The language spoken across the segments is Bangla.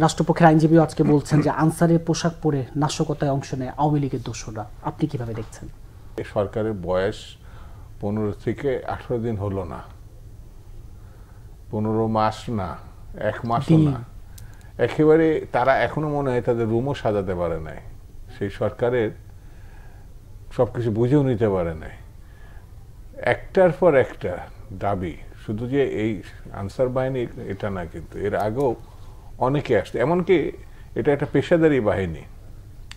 রাষ্ট্রপক্ষের আইনজীবীও আজকে বলছেন যে আনসারের পোশাক পরে নাশকতায় অংশ নেয় আওয়ামী লীগের দোসররা। আপনি কিভাবে দেখছেন? সরকারের বয়স 15 থেকে 18 দিন হলো না, 15 মাস না, 1 মাসও না, একেবারে তারা এখনো মনে হয় তাদের রুমও সাজাতে পারে নাই, সেই সরকারের সবকিছু বুঝেও নিতে পারে নাই। একটার পর একটা দাবি, শুধু যে এই আনসার বাহিনী এটা না, কিন্তু এর আগেও অনেকে আসছে, এমনকি এটা একটা পেশাদারি বাহিনী,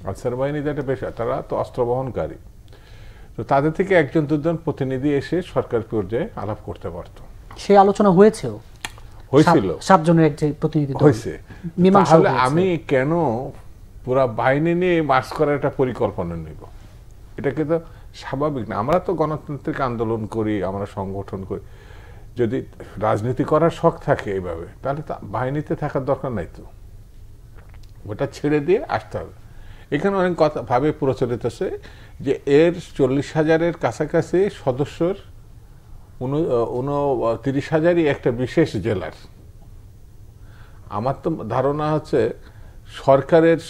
আনসার বাহিনী একটা পেশা, তারা তো অস্ত্র বহনকারী, তো তাদের থেকে একজন দুজন প্রতিনিধি এসে সরকার পর্যায়ে আলাপ করতে পারত। সেই আলোচনা হয়েছিল, 7 জনের এক প্রতিনিধি হয়েছে। তাহলে আমি কেন পুরা বাহিনী নিয়ে মার্চ করার একটা পরিকল্পনা নিব? এটাকে তো স্বাভাবিক না। আমরা তো গণতান্ত্রিক আন্দোলন করি, আমরা সংগঠন করি, যদি রাজনীতি করার শখ থাকে এইভাবে, তাহলে বাহিনীতে থাকার দরকার নাই, তো ওটা ছেড়ে দিয়ে আসতে হবে। এখানে অনেক কথা ভাবে প্রচলিত আছে যে এর 40,000-এর কাছাকাছি সদস্যর 29,000-ই একটা বিশেষ জেলার। আমার তো ধারণা হচ্ছে সরকারের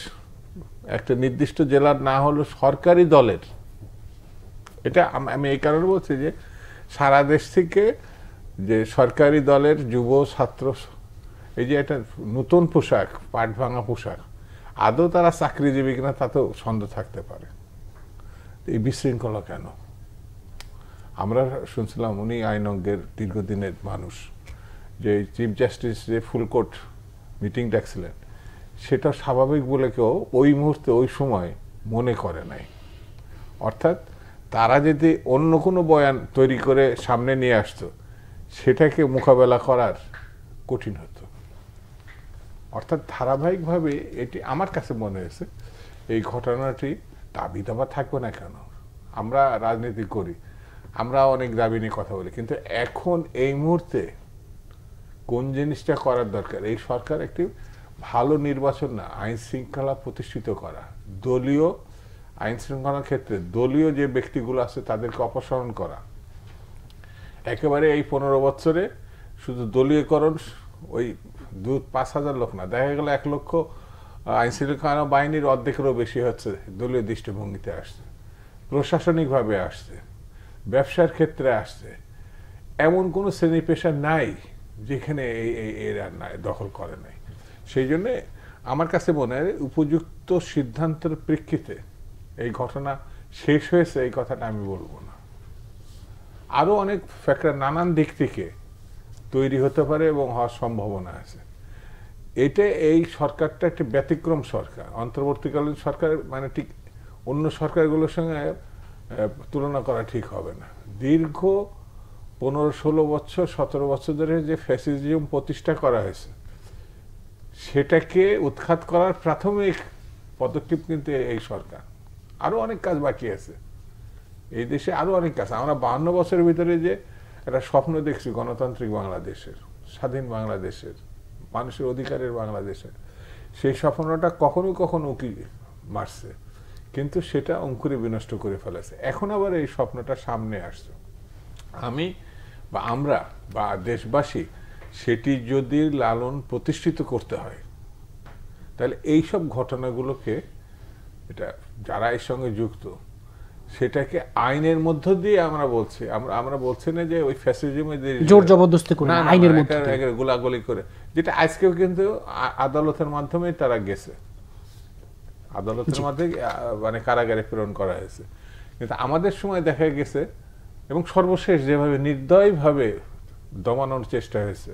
একটা নির্দিষ্ট জেলার না হলো সরকারি দলের, এটা আমি এই কারণে বলছি যে সারা দেশ থেকে যে সরকারি দলের যুব ছাত্র, এই যে একটা নতুন পোশাক, পাট ভাঙা পোশাক, আদৌ তারা চাকরিজীবী কিনা তাতেও সন্দেহ থাকতে পারে। এই বিশৃঙ্খলা কেন? আমরা শুনছিলাম উনি আইনজ্ঞের দীর্ঘদিনের মানুষ, যে চিফ জাস্টিস যে ফুলকোর্ট মিটিং ডাকছিলেন, সেটা স্বাভাবিক বলে কেউ ওই মুহূর্তে ওই সময় মনে করে নাই। অর্থাৎ তারা যদি অন্য কোনো বয়ান তৈরি করে সামনে নিয়ে আসতো, সেটাকে মোকাবেলা করার কঠিন হতো। অর্থাৎ ধারাবাহিকভাবে এটি আমার কাছে মনে হয়েছে এই ঘটনাটি দাবি দাবা থাকবে না কেন? আমরা রাজনীতি করি, আমরা অনেক দাবি নিয়ে কথা বলি, কিন্তু এখন এই মুহূর্তে কোন জিনিসটা করার দরকার? এই সরকার একটি ভালো নির্বাচন না, আইন শৃঙ্খলা প্রতিষ্ঠিত করা, দলীয় আইন শৃঙ্খলার ক্ষেত্রে দলীয় যে ব্যক্তিগুলো আছে তাদেরকে অপসারণ করা। একেবারে এই 15 বছরে শুধু দলীয়করণ, ওই 5,000 লোক না, দেখা গেল 1 লক্ষ আইন শৃঙ্খলা বাহিনীর অর্ধেকেরও বেশি হচ্ছে দলীয় দৃষ্টিভঙ্গিতে আসছে, প্রশাসনিকভাবে আসছে, ব্যবসার ক্ষেত্রে আসছে। এমন কোনো শ্রেণী পেশা নাই যেখানে এরা দখল করে নাই। সেই জন্যে আমার কাছে মনে হয় উপযুক্ত সিদ্ধান্তের প্রেক্ষিতে এই ঘটনা শেষ হয়েছে, এই কথাটা আমি বলবো না। আরো অনেক ফ্যাক্টর নানান দিক থেকে তৈরি হতে পারে এবং হওয়ার সম্ভাবনা আছে। এটা এই সরকারটা একটি ব্যতিক্রম সরকার, অন্তর্বর্তীকালীন সরকার, মানে ঠিক অন্য সরকারগুলোর সঙ্গে তুলনা করা ঠিক হবে না। দীর্ঘ 15-16 বছর 17 বছর ধরে যে ফ্যাসিজম প্রতিষ্ঠা করা হয়েছে, সেটাকে উৎখাত করার প্রাথমিক পদক্ষেপ কিন্তু এই সরকার। আরো অনেক কাজ বাকি আছে এই দেশে, আরো অনেক কাজ। আমরা 52 বছরের ভিতরে যে একটা স্বপ্ন দেখছি গণতান্ত্রিক বাংলাদেশের, স্বাধীন বাংলাদেশের, মানুষের অধিকারের বাংলাদেশের, সেই স্বপ্নটা কখনো কখনো উকি মারছে, কিন্তু সেটা অঙ্কুরে বিনষ্ট করে ফেলেছে। এখন আবার এই স্বপ্নটা সামনে আসছে। আমি বা আমরা বা দেশবাসী সেটি যদি লালন প্রতিষ্ঠিত করতে হয়, তাহলে এইসব ঘটনাগুলোকে, এটা যারা এর সঙ্গে যুক্ত, সেটাকে আইনের মধ্য দিয়ে আমরা বলছি, আমরা বলছি না যে ওই ফ্যাসিজমে জোর জবরদস্তি করে, আইনের মধ্যে গোলাগুলি করে, যেটা আজকেও কিন্তু আদালতের মাধ্যমে তারা গেছে, আদালতের মাধ্যমে মানে কারাগারে প্রেরণ করা হয়েছে। কিন্তু আমাদের সময় দেখা গেছে, এবং সর্বশেষ যেভাবে নির্দয়ভাবে দমানোর চেষ্টা হয়েছে,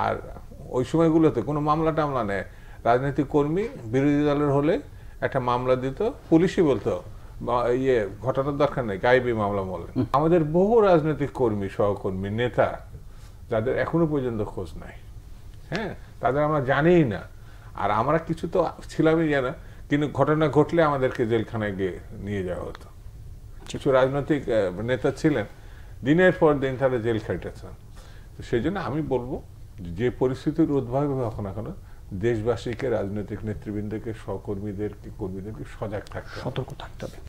আর ওই সময়গুলোতে কোনো মামলা টামলা নেই, রাজনৈতিক কর্মী বিরোধী দলের হলে একটা মামলা দিত, পুলিশই বলতো ঘটনার দরকার নেই, গায়েবী মামলা বলে। আমাদের বহু রাজনৈতিক কর্মী, সহকর্মী, নেতা, যাদের এখনো পর্যন্ত খোঁজ নাই, হ্যাঁ, তাদের আমরা জানিই না। আর আমরা কিছু তো ছিলামই জানা, কিন্তু ঘটনা ঘটলে আমাদেরকে জেলখানায় গিয়ে নিয়ে যাওয়া হতো। কিছু রাজনৈতিক নেতা ছিলেন দিনের পর দিন তারা জেল খেটেছেন। তো সেই জন্য আমি বলবো, যে পরিস্থিতির উদ্ভব হবে না কেন, দেশবাসীকে, রাজনৈতিক নেতৃবৃন্দকে, সহকর্মীদেরকে, কর্মীদেরকে সজাগ থাকতে হবে, সতর্ক থাকতে হবে।